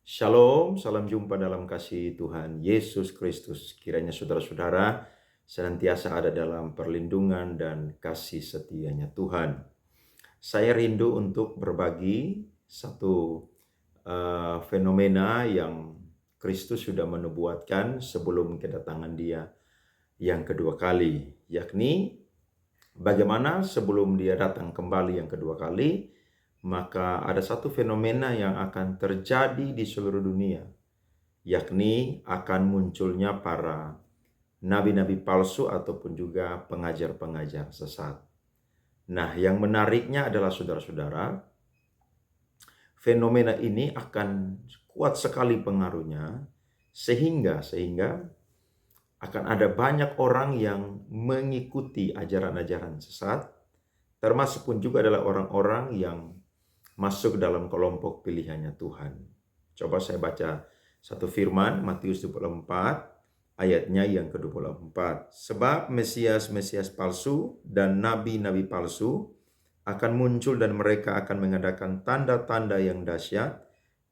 Shalom, salam jumpa dalam kasih Tuhan Yesus Kristus. Kiranya saudara-saudara senantiasa ada dalam perlindungan dan kasih setianya Tuhan. Saya rindu untuk berbagi satu fenomena yang Kristus sudah menubuatkan sebelum kedatangan Dia yang kedua kali, yakni bagaimana sebelum Dia datang kembali yang kedua kali, maka ada satu fenomena yang akan terjadi di seluruh dunia, yakni akan munculnya para nabi-nabi palsu ataupun juga pengajar-pengajar sesat. Nah, yang menariknya adalah saudara-saudara, fenomena ini akan kuat sekali pengaruhnya sehingga akan ada banyak orang yang mengikuti ajaran-ajaran sesat, termasuk pun juga adalah orang-orang yang masuk dalam kelompok pilihannya Tuhan. Coba saya baca satu firman, Matius 24, ayatnya yang ke-24. Sebab Mesias-Mesias palsu dan nabi-nabi palsu akan muncul dan mereka akan mengadakan tanda-tanda yang dahsyat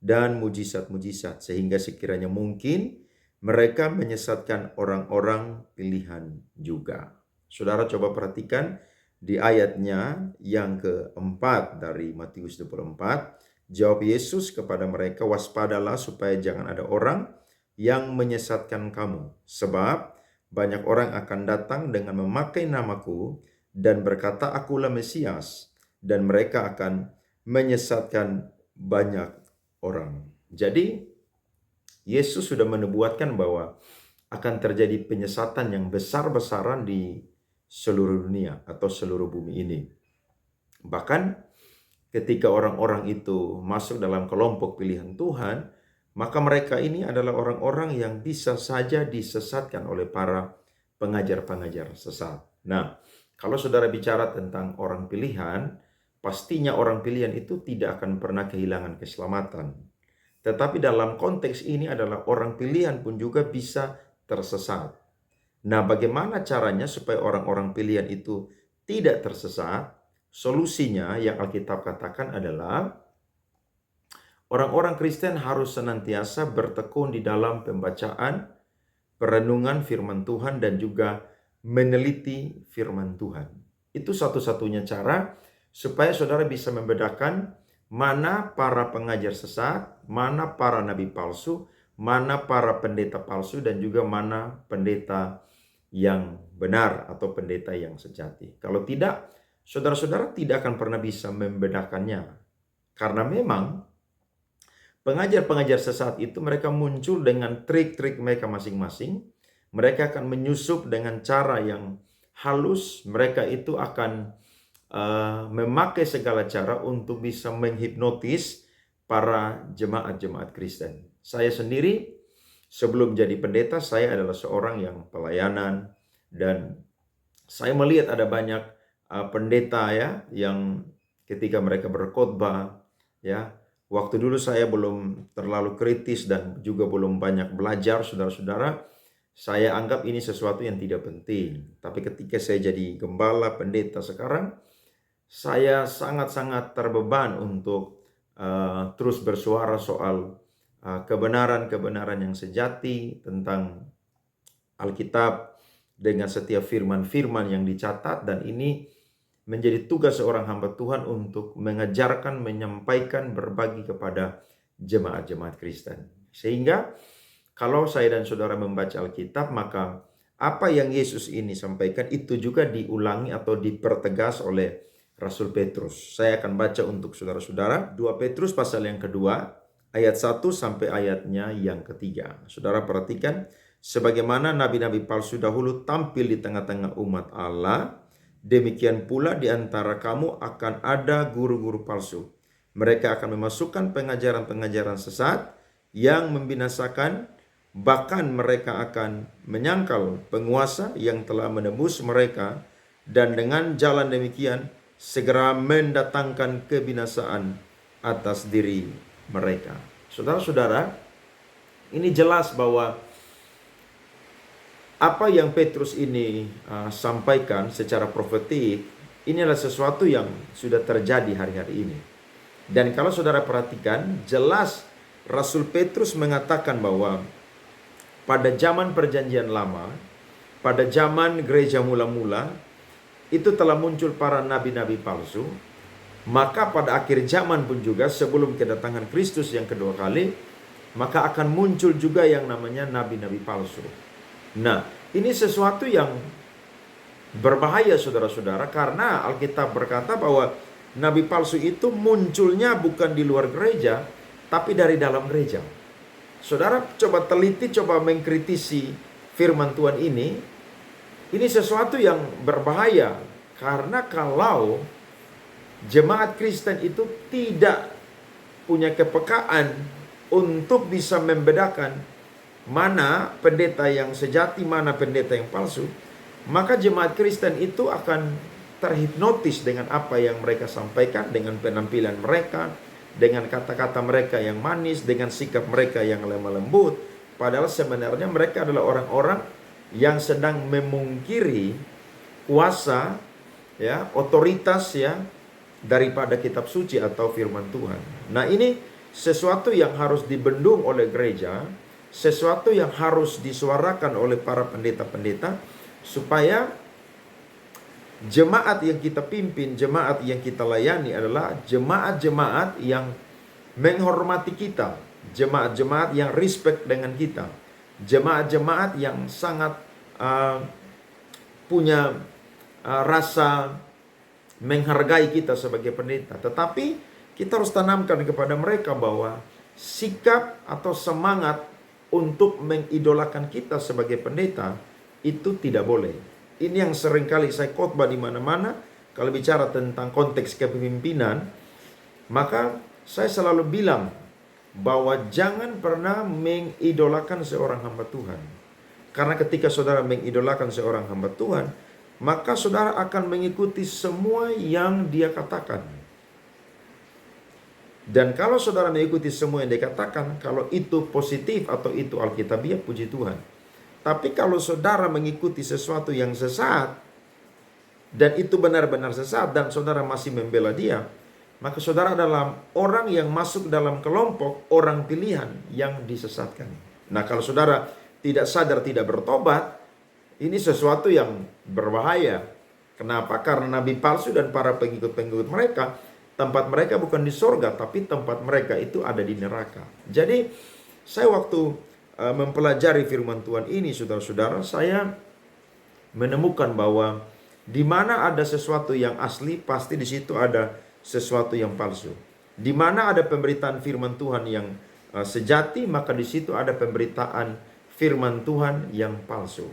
dan mujizat-mujizat, sehingga sekiranya mungkin mereka menyesatkan orang-orang pilihan juga. Saudara coba perhatikan, di ayatnya yang keempat dari Matius 24, jawab Yesus kepada mereka, waspadalah supaya jangan ada orang yang menyesatkan kamu. Sebab banyak orang akan datang dengan memakai namaku dan berkata, akulah Mesias. Dan mereka akan menyesatkan banyak orang. Jadi Yesus sudah menubuatkan bahwa akan terjadi penyesatan yang besar-besaran di seluruh dunia atau seluruh bumi ini. Bahkan ketika orang-orang itu masuk dalam kelompok pilihan Tuhan, maka mereka ini adalah orang-orang yang bisa saja disesatkan oleh para pengajar-pengajar sesat. Nah, kalau saudara bicara tentang orang pilihan, pastinya orang pilihan itu tidak akan pernah kehilangan keselamatan. Tetapi dalam konteks ini adalah orang pilihan pun juga bisa tersesat. Nah, bagaimana caranya supaya orang-orang pilihan itu tidak tersesat? Solusinya yang Alkitab katakan adalah orang-orang Kristen harus senantiasa bertekun di dalam pembacaan, perenungan firman Tuhan, dan juga meneliti firman Tuhan. Itu satu-satunya cara supaya saudara bisa membedakan mana para pengajar sesat, mana para nabi palsu, mana para pendeta palsu, dan juga mana pendeta yang benar atau pendeta yang sejati. Kalau tidak, saudara-saudara tidak akan pernah bisa membedakannya. Karena memang pengajar-pengajar sesat itu mereka muncul dengan trik-trik mereka masing-masing. Mereka akan menyusup dengan cara yang halus. Mereka itu akan memakai segala cara untuk bisa menghipnotis para jemaat-jemaat Kristen. Saya sendiri sebelum jadi pendeta, saya adalah seorang yang pelayanan, dan saya melihat ada banyak pendeta ya yang ketika mereka berkhotbah ya, waktu dulu saya belum terlalu kritis dan juga belum banyak belajar, saudara-saudara, saya anggap ini sesuatu yang tidak penting. Tapi ketika saya jadi gembala pendeta sekarang, saya sangat-sangat terbeban untuk terus bersuara soal kebenaran-kebenaran yang sejati tentang Alkitab dengan setiap firman-firman yang dicatat, dan ini menjadi tugas seorang hamba Tuhan untuk mengajarkan, menyampaikan, berbagi kepada jemaat-jemaat Kristen. Sehingga kalau saya dan saudara membaca Alkitab, maka apa yang Yesus ini sampaikan itu juga diulangi atau dipertegas oleh Rasul Petrus. Saya akan baca untuk saudara-saudara 2 Petrus pasal yang kedua, ayat 1 sampai ayatnya yang ketiga. Saudara perhatikan, sebagaimana nabi-nabi palsu dahulu tampil di tengah-tengah umat Allah, demikian pula di antara kamu akan ada guru-guru palsu. Mereka akan memasukkan pengajaran-pengajaran sesat yang membinasakan, bahkan mereka akan menyangkal penguasa yang telah menebus mereka, dan dengan jalan demikian segera mendatangkan kebinasaan atas diri mereka. Saudara-saudara, ini jelas bahwa apa yang Petrus ini sampaikan secara profetik, ini adalah sesuatu yang sudah terjadi hari-hari ini. Dan kalau saudara perhatikan, jelas Rasul Petrus mengatakan bahwa pada zaman perjanjian lama, pada zaman gereja mula-mula, itu telah muncul para nabi-nabi palsu. Maka pada akhir zaman pun juga sebelum kedatangan Kristus yang kedua kali, maka akan muncul juga yang namanya nabi-nabi palsu. Nah, ini sesuatu yang berbahaya saudara-saudara, karena Alkitab berkata bahwa nabi palsu itu munculnya bukan di luar gereja, tapi dari dalam gereja. Saudara coba teliti, coba mengkritisi firman Tuhan ini sesuatu yang berbahaya. Karena kalau jemaat Kristen itu tidak punya kepekaan untuk bisa membedakan mana pendeta yang sejati, mana pendeta yang palsu, maka jemaat Kristen itu akan terhipnotis dengan apa yang mereka sampaikan, dengan penampilan mereka, dengan kata-kata mereka yang manis, dengan sikap mereka yang lemah lembut. Padahal sebenarnya mereka adalah orang-orang yang sedang memungkiri kuasa, ya, otoritas, ya, daripada kitab suci atau firman Tuhan. Nah, ini sesuatu yang harus dibendung oleh gereja, sesuatu yang harus disuarakan oleh para pendeta-pendeta, supaya jemaat yang kita pimpin, jemaat yang kita layani adalah jemaat-jemaat yang menghormati kita, jemaat-jemaat yang respect dengan kita, jemaat-jemaat yang sangat punya rasa menghargai kita sebagai pendeta. Tetapi kita harus tanamkan kepada mereka bahwa sikap atau semangat untuk mengidolakan kita sebagai pendeta itu tidak boleh. Ini yang seringkali saya khotbah di mana-mana kalau bicara tentang konteks kepemimpinan, maka saya selalu bilang bahwa jangan pernah mengidolakan seorang hamba Tuhan. Karena ketika saudara mengidolakan seorang hamba Tuhan, maka saudara akan mengikuti semua yang dia katakan. Dan kalau saudara mengikuti semua yang dia katakan, kalau itu positif atau itu alkitabiah, puji Tuhan. Tapi kalau saudara mengikuti sesuatu yang sesat, dan itu benar-benar sesat, dan saudara masih membela dia, maka saudara adalah orang yang masuk dalam kelompok orang pilihan yang disesatkan. Nah, kalau saudara tidak sadar, tidak bertobat, ini sesuatu yang berbahaya. Kenapa? Karena nabi palsu dan para pengikut-pengikut mereka, tempat mereka bukan di sorga, tapi tempat mereka itu ada di neraka. Jadi, saya waktu mempelajari firman Tuhan ini, saudara-saudara, saya menemukan bahwa di mana ada sesuatu yang asli, pasti di situ ada sesuatu yang palsu. Di mana ada pemberitaan firman Tuhan yang sejati, maka di situ ada pemberitaan firman Tuhan yang palsu.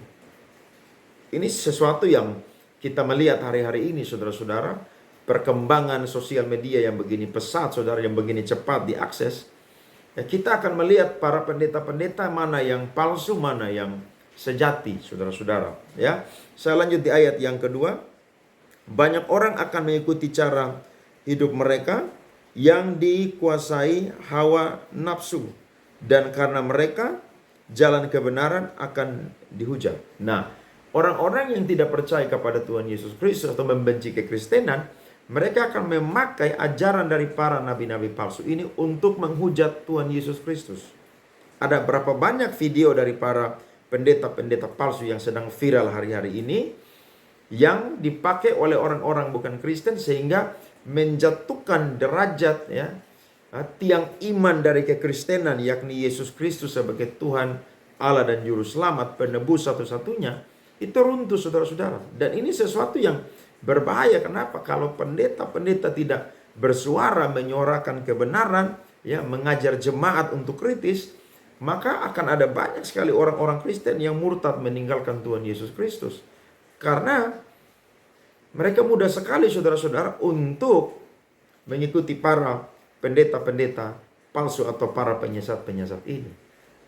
Ini sesuatu yang kita melihat hari-hari ini, saudara-saudara. Perkembangan sosial media yang begini pesat, saudara, yang begini cepat diakses. Ya, kita akan melihat para pendeta-pendeta mana yang palsu, mana yang sejati, saudara-saudara. Ya, saya lanjut di ayat yang kedua. Banyak orang akan mengikuti cara hidup mereka yang dikuasai hawa nafsu, dan karena mereka jalan kebenaran akan dihujat. Nah, orang-orang yang tidak percaya kepada Tuhan Yesus Kristus atau membenci kekristenan, mereka akan memakai ajaran dari para nabi-nabi palsu ini untuk menghujat Tuhan Yesus Kristus. Ada berapa banyak video dari para pendeta-pendeta palsu yang sedang viral hari-hari ini, yang dipakai oleh orang-orang bukan Kristen sehingga menjatuhkan derajat, ya, tiang iman dari kekristenan, yakni Yesus Kristus sebagai Tuhan Allah dan Juru Selamat, penebus satu-satunya, itu runtuh, saudara-saudara. Dan ini sesuatu yang berbahaya. Kenapa? Kalau pendeta-pendeta tidak bersuara menyuarakan kebenaran, ya, mengajar jemaat untuk kritis, maka akan ada banyak sekali orang-orang Kristen yang murtad meninggalkan Tuhan Yesus Kristus. Karena mereka mudah sekali, saudara-saudara, untuk mengikuti para pendeta-pendeta palsu atau para penyesat-penyesat ini.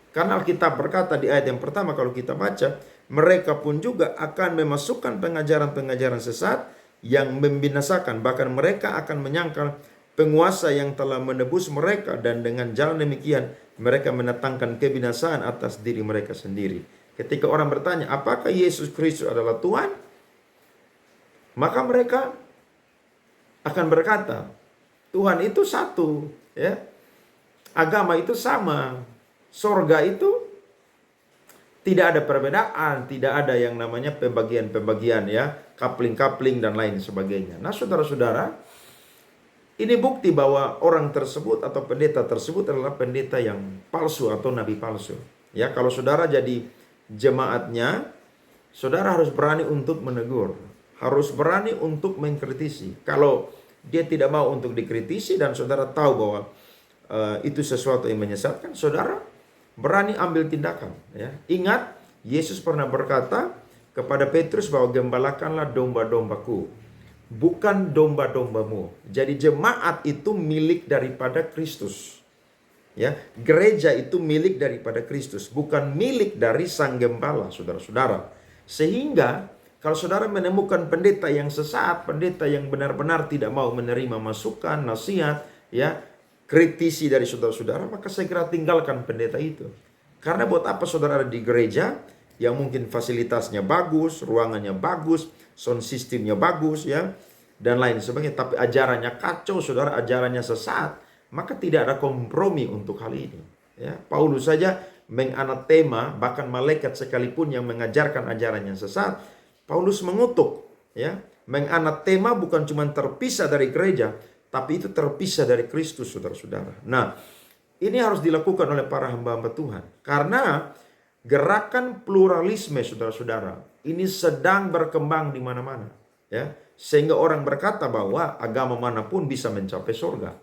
Karena Alkitab berkata di ayat yang pertama, kalau kita baca, mereka pun juga akan memasukkan pengajaran-pengajaran sesat yang membinasakan. Bahkan mereka akan menyangkal penguasa yang telah menebus mereka, dan dengan jalan demikian mereka mendatangkan kebinasaan atas diri mereka sendiri. Ketika orang bertanya, apakah Yesus Kristus adalah Tuhan? Maka mereka akan berkata, Tuhan itu satu, ya. agama itu sama. Sorga itu tidak ada perbedaan, tidak ada yang namanya pembagian-pembagian ya, kapling-kapling dan lain sebagainya. Nah, saudara-saudara, ini bukti bahwa orang tersebut atau pendeta tersebut adalah pendeta yang palsu atau nabi palsu. Ya, kalau saudara jadi jemaatnya, saudara harus berani untuk menegur, harus berani untuk mengkritisi. Kalau dia tidak mau untuk dikritisi dan saudara tahu bahwa itu sesuatu yang menyesatkan, saudara berani ambil tindakan. Ya. Ingat, Yesus pernah berkata kepada Petrus bahwa gembalakanlah domba-dombaku, bukan domba-dombamu. Jadi jemaat itu milik daripada Kristus. Ya, gereja itu milik daripada Kristus, bukan milik dari sang gembala, saudara-saudara. Sehingga kalau saudara menemukan pendeta yang sesat, pendeta yang benar-benar tidak mau menerima masukan, nasihat, ya, kritisi dari saudara-saudara, maka segera tinggalkan pendeta itu. Karena buat apa saudara ada di gereja yang mungkin fasilitasnya bagus, ruangannya bagus, sound systemnya bagus, ya, dan lain sebagainya, tapi ajarannya kacau, saudara, ajarannya sesat, maka tidak ada kompromi untuk hal ini. Ya, Paulus saja menganatema, bahkan malaikat sekalipun yang mengajarkan ajaran yang sesat, Paulus mengutuk, ya, menganatema bukan cuma terpisah dari gereja, tapi itu terpisah dari Kristus, saudara-saudara. Nah, ini harus dilakukan oleh para hamba-hamba Tuhan. Karena gerakan pluralisme, saudara-saudara, ini sedang berkembang di mana-mana. Ya, sehingga orang berkata bahwa agama manapun bisa mencapai surga.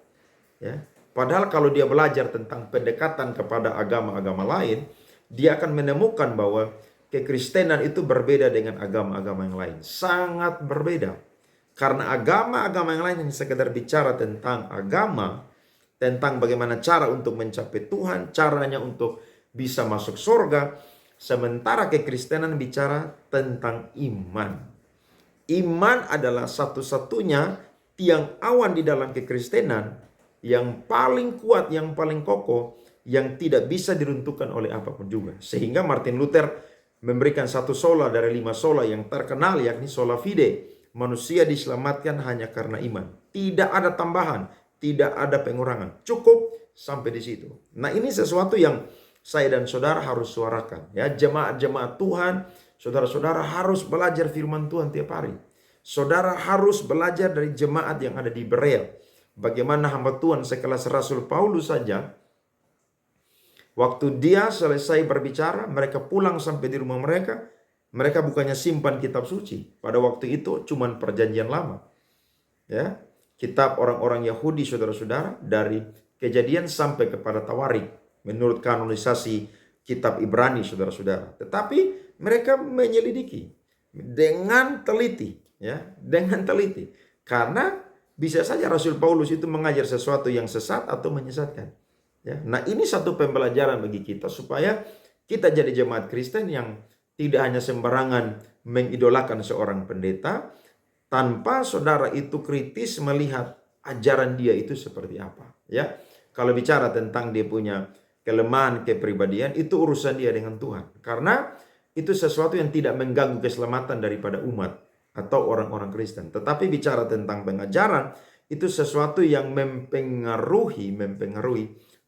Ya, padahal kalau dia belajar tentang pendekatan kepada agama-agama lain, dia akan menemukan bahwa kekristenan itu berbeda dengan agama-agama yang lain. Sangat berbeda. Karena agama-agama yang lain yang sekedar bicara tentang agama, tentang bagaimana cara untuk mencapai Tuhan, caranya untuk bisa masuk surga. Sementara kekristenan bicara tentang iman. Iman adalah satu-satunya tiang awan di dalam kekristenan yang paling kuat, yang paling kokoh, yang tidak bisa diruntuhkan oleh apapun juga. Sehingga Martin Luther memberikan satu sola dari 5 sola yang terkenal, yakni sola fide. Manusia diselamatkan hanya karena iman. Tidak ada tambahan, tidak ada pengurangan. Cukup sampai di situ. Nah, ini sesuatu yang saya dan saudara harus suarakan. Ya, jemaat-jemaat Tuhan, saudara-saudara harus belajar firman Tuhan tiap hari. Saudara harus belajar dari jemaat yang ada di Berea. Bagaimana hamba Tuhan sekelas Rasul Paulus saja, waktu dia selesai berbicara, mereka pulang sampai di rumah mereka. Mereka bukannya simpan kitab suci. Pada waktu itu cuman perjanjian lama. Ya, kitab orang-orang Yahudi, saudara-saudara, dari Kejadian sampai kepada Tawarik. Menurut kanonisasi kitab Ibrani, saudara-saudara. Tetapi mereka menyelidiki dengan teliti. Ya, dengan teliti. Karena bisa saja Rasul Paulus itu mengajar sesuatu yang sesat atau menyesatkan. Ya, nah, ini satu pembelajaran bagi kita supaya kita jadi jemaat Kristen yang tidak hanya sembarangan mengidolakan seorang pendeta tanpa saudara itu kritis melihat ajaran dia itu seperti apa. Ya, kalau bicara tentang dia punya kelemahan kepribadian, itu urusan dia dengan Tuhan. Karena itu sesuatu yang tidak mengganggu keselamatan daripada umat atau orang-orang Kristen. Tetapi bicara tentang pengajaran, itu sesuatu yang mempengaruhi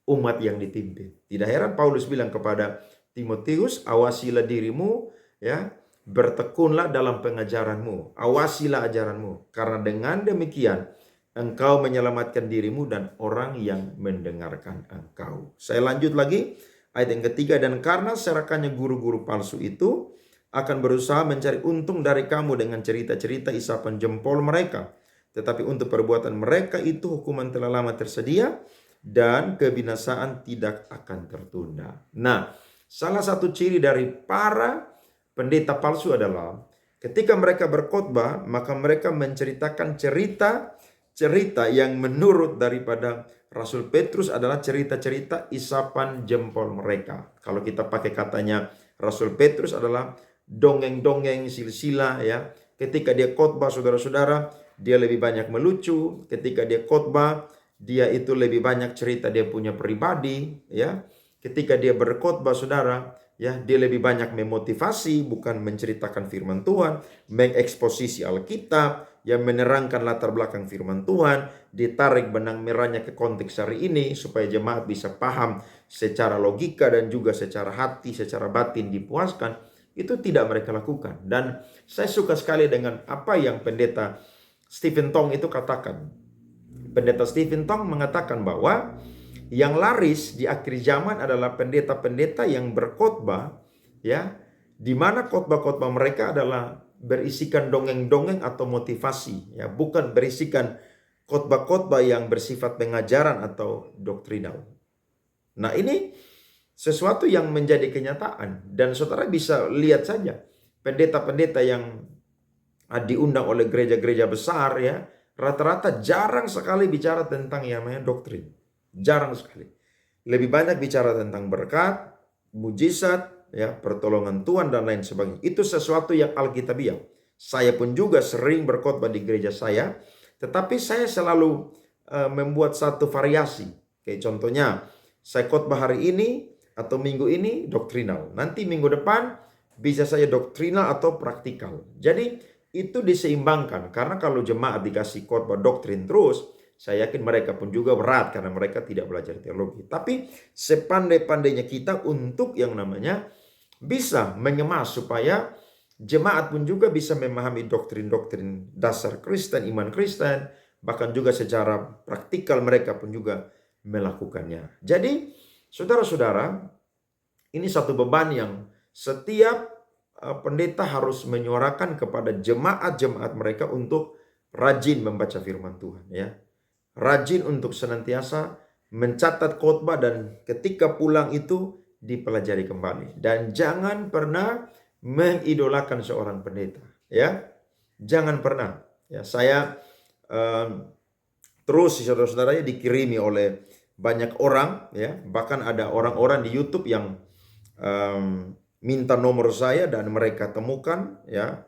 umat yang dipimpin. Tidak heran Paulus bilang kepada Timotius, awasilah dirimu, ya, bertekunlah dalam pengajaranmu, awasilah ajaranmu, karena dengan demikian engkau menyelamatkan dirimu dan orang yang mendengarkan engkau. Saya lanjut lagi ayat yang ketiga, dan karena serakannya guru-guru palsu itu akan berusaha mencari untung dari kamu dengan cerita-cerita isapan jempol mereka, tetapi untuk perbuatan mereka itu hukuman telah lama tersedia dan kebinasaan tidak akan tertunda. Nah, salah satu ciri dari para pendeta palsu adalah ketika mereka berkhotbah, maka mereka menceritakan cerita yang menurut daripada Rasul Petrus adalah cerita-cerita isapan jempol mereka. Kalau kita pakai katanya Rasul Petrus adalah dongeng-dongeng, silsilah, ya. Ketika dia khotbah, saudara-saudara, dia lebih banyak melucu. Ketika dia khotbah, dia itu lebih banyak cerita dia punya pribadi, ya. Ketika dia berkhotbah, saudara, ya, dia lebih banyak memotivasi, bukan menceritakan firman Tuhan, mengeksposisi Alkitab, yang menerangkan latar belakang firman Tuhan, ditarik benang merahnya ke konteks hari ini supaya jemaat bisa paham secara logika dan juga secara hati, secara batin dipuaskan. Itu tidak mereka lakukan. Dan saya suka sekali dengan apa yang pendeta Stephen Tong itu katakan. Pendeta Stephen Tong mengatakan bahwa yang laris di akhir zaman adalah pendeta-pendeta yang berkhotbah, ya, di mana khotbah-khotbah mereka adalah berisikan dongeng-dongeng atau motivasi, ya, bukan berisikan khotbah-khotbah yang bersifat pengajaran atau doktrinal. Nah, ini sesuatu yang menjadi kenyataan, dan saudara bisa lihat saja pendeta-pendeta yang diundang oleh gereja-gereja besar, ya, rata-rata jarang sekali bicara tentang yang namanya doktrin. Jarang sekali. Lebih banyak bicara tentang berkat, mujizat, ya, pertolongan Tuhan dan lain sebagainya. Itu sesuatu yang alkitabiah. Saya pun juga sering berkhotbah di gereja saya, tetapi saya selalu membuat satu variasi. Kayak contohnya, saya khotbah hari ini atau minggu ini doktrinal. Nanti minggu depan bisa saya doktrinal atau praktikal. Jadi itu diseimbangkan, karena kalau jemaat dikasih khotbah doktrin terus, saya yakin mereka pun juga berat karena mereka tidak belajar teologi. Tapi sepandai-pandainya kita untuk yang namanya bisa mengemas supaya jemaat pun juga bisa memahami doktrin-doktrin dasar Kristen, iman Kristen, bahkan juga secara praktikal mereka pun juga melakukannya. Jadi saudara-saudara, ini satu beban yang setiap pendeta harus menyuarakan kepada jemaat-jemaat mereka untuk rajin membaca firman Tuhan, ya. Rajin untuk senantiasa mencatat khotbah dan ketika pulang itu dipelajari kembali. Dan jangan pernah mengidolakan seorang pendeta, ya. Jangan pernah. Ya, saya terus saudara-saudaranya dikirimi oleh banyak orang, ya. Bahkan ada orang-orang di YouTube yang minta nomor saya dan mereka temukan, ya.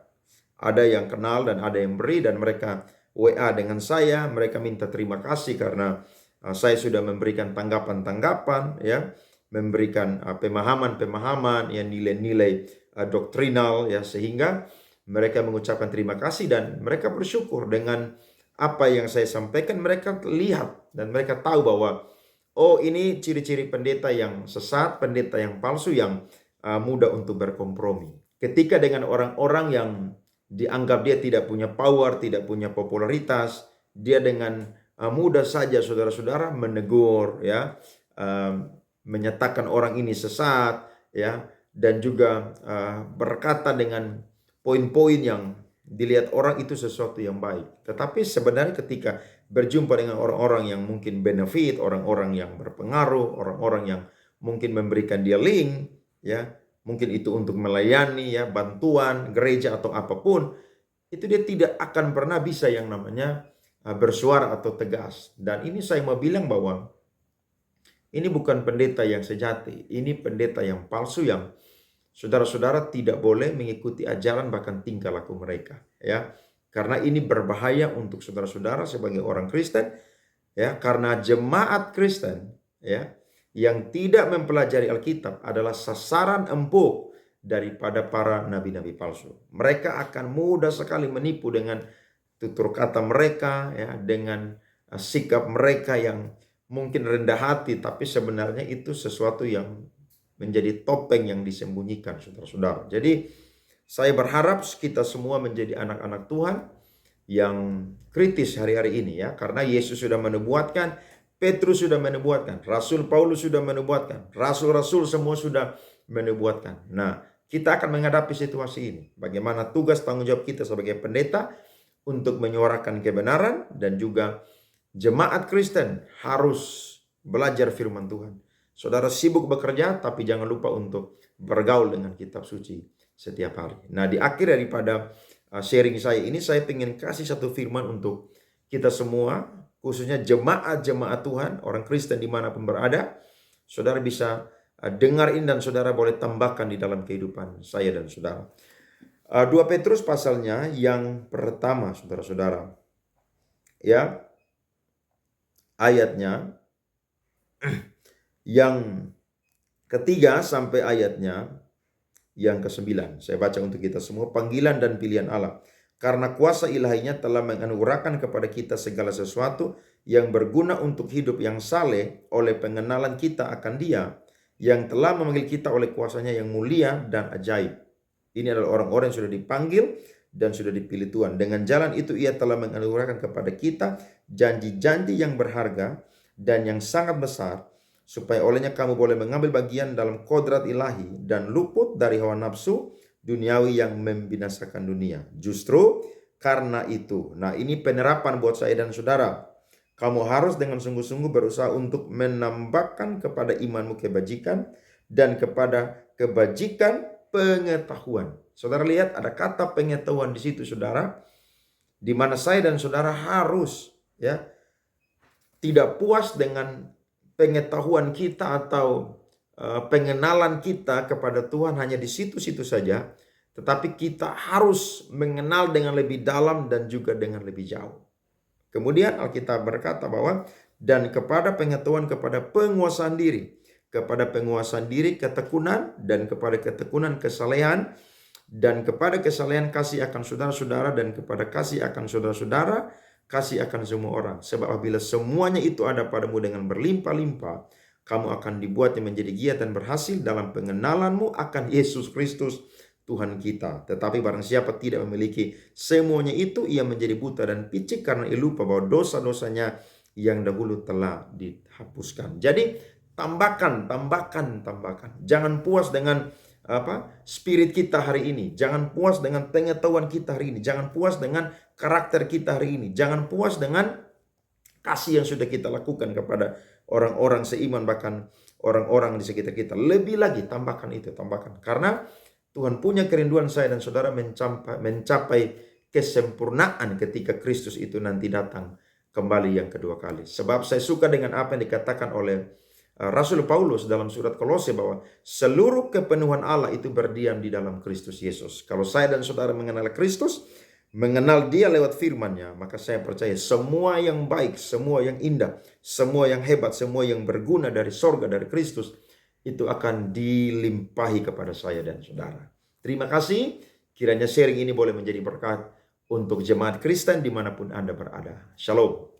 Ada yang kenal dan ada yang beri, dan mereka WA dengan saya, mereka minta terima kasih karena saya sudah memberikan tanggapan-tanggapan, ya, memberikan pemahaman-pemahaman, ya, nilai-nilai doktrinal, ya, sehingga mereka mengucapkan terima kasih dan mereka bersyukur dengan apa yang saya sampaikan. Mereka lihat dan mereka tahu bahwa oh, ini ciri-ciri pendeta yang sesat, pendeta yang palsu, yang mudah untuk berkompromi. Ketika dengan orang-orang yang dianggap dia tidak punya power, tidak punya popularitas, dia dengan mudah saja saudara-saudara menegur, ya, menyatakan orang ini sesat, ya, dan juga berkata dengan poin-poin yang dilihat orang itu sesuatu yang baik. Tetapi sebenarnya ketika berjumpa dengan orang-orang yang mungkin benefit, orang-orang yang berpengaruh, orang-orang yang mungkin memberikan dia link, ya, mungkin itu untuk melayani, ya, bantuan, gereja atau apapun, itu dia tidak akan pernah bisa yang namanya bersuara atau tegas. Dan ini saya mau bilang bahwa ini bukan pendeta yang sejati, ini pendeta yang palsu yang saudara-saudara tidak boleh mengikuti ajaran bahkan tingkah laku mereka, ya. Karena ini berbahaya untuk saudara-saudara sebagai orang Kristen, ya, karena jemaat Kristen, ya, yang tidak mempelajari Alkitab adalah sasaran empuk daripada para nabi-nabi palsu. Mereka akan mudah sekali menipu dengan tutur kata mereka, ya, dengan sikap mereka yang mungkin rendah hati, tapi sebenarnya itu sesuatu yang menjadi topeng yang disembunyikan, saudara-saudara. Jadi saya berharap kita semua menjadi anak-anak Tuhan yang kritis hari-hari ini, ya, karena Yesus sudah menubuatkan, Petrus sudah menubuatkan, Rasul Paulus sudah menubuatkan, rasul-rasul semua sudah menubuatkan. Nah, kita akan menghadapi situasi ini. Bagaimana tugas tanggung jawab kita sebagai pendeta untuk menyuarakan kebenaran, dan juga jemaat Kristen harus belajar firman Tuhan. Saudara sibuk bekerja, tapi jangan lupa untuk bergaul dengan kitab suci setiap hari. Nah, di akhir daripada sharing saya ini, saya ingin kasih satu firman untuk kita semua, khususnya jemaat-jemaat Tuhan, orang Kristen dimanapun berada. Saudara bisa dengar ini dan saudara boleh tambahkan di dalam kehidupan saya dan saudara. 2 Petrus pasalnya yang pertama, saudara-saudara, ya, ayatnya yang ketiga sampai ayatnya yang ke-9. Saya baca untuk kita semua. Panggilan dan pilihan Allah. Karena kuasa ilahinya telah menganugerahkan kepada kita segala sesuatu yang berguna untuk hidup yang saleh oleh pengenalan kita akan Dia yang telah memanggil kita oleh kuasanya yang mulia dan ajaib. Ini adalah orang-orang yang sudah dipanggil dan sudah dipilih Tuhan. Dengan jalan itu Ia telah menganugerahkan kepada kita janji-janji yang berharga dan yang sangat besar, supaya olehnya kamu boleh mengambil bagian dalam kodrat ilahi dan luput dari hawa nafsu duniawi yang membinasakan dunia. Justru karena itu, nah ini penerapan buat saya dan saudara. Kamu harus dengan sungguh-sungguh berusaha untuk menambahkan kepada imanmu kebajikan dan kepada kebajikan pengetahuan. Saudara lihat ada kata pengetahuan di situ, saudara, di mana saya dan saudara harus tidak puas dengan pengetahuan kita atau pengenalan kita kepada Tuhan hanya di situ-situ saja, tetapi kita harus mengenal dengan lebih dalam dan juga dengan lebih jauh. Kemudian Alkitab berkata bahwa dan kepada pengetahuan kepada penguasaan diri, kepada penguasaan diri ketekunan, dan kepada ketekunan kesalehan, dan kepada kesalehan kasih akan saudara-saudara, dan kepada kasih akan saudara-saudara kasih akan semua orang. Sebab apabila semuanya itu ada padamu dengan berlimpah-limpah, kamu akan dibuatnya menjadi giat dan berhasil dalam pengenalanmu akan Yesus Kristus Tuhan kita. Tetapi barang siapa tidak memiliki semuanya itu, ia menjadi buta dan picik karena ia lupa bahwa dosa-dosanya yang dahulu telah dihapuskan. Jadi tambahkan. Jangan puas dengan spirit kita hari ini. Jangan puas dengan pengetahuan kita hari ini. Jangan puas dengan karakter kita hari ini. Jangan puas dengan kasih yang sudah kita lakukan kepada orang-orang seiman, bahkan orang-orang di sekitar kita. Lebih lagi tambahkan. Karena Tuhan punya kerinduan saya dan saudara mencapai kesempurnaan ketika Kristus itu nanti datang kembali yang kedua kali. Sebab saya suka dengan apa yang dikatakan oleh Rasul Paulus dalam surat Kolose bahwa seluruh kepenuhan Allah itu berdiam di dalam Kristus Yesus. Kalau saya dan saudara mengenal Kristus, mengenal Dia lewat firman-Nya, maka saya percaya semua yang baik, semua yang indah, semua yang hebat, semua yang berguna dari sorga, dari Kristus, itu akan dilimpahi kepada saya dan saudara. Terima kasih. Kiranya sharing ini boleh menjadi berkat untuk jemaat Kristen dimanapun Anda berada. Shalom.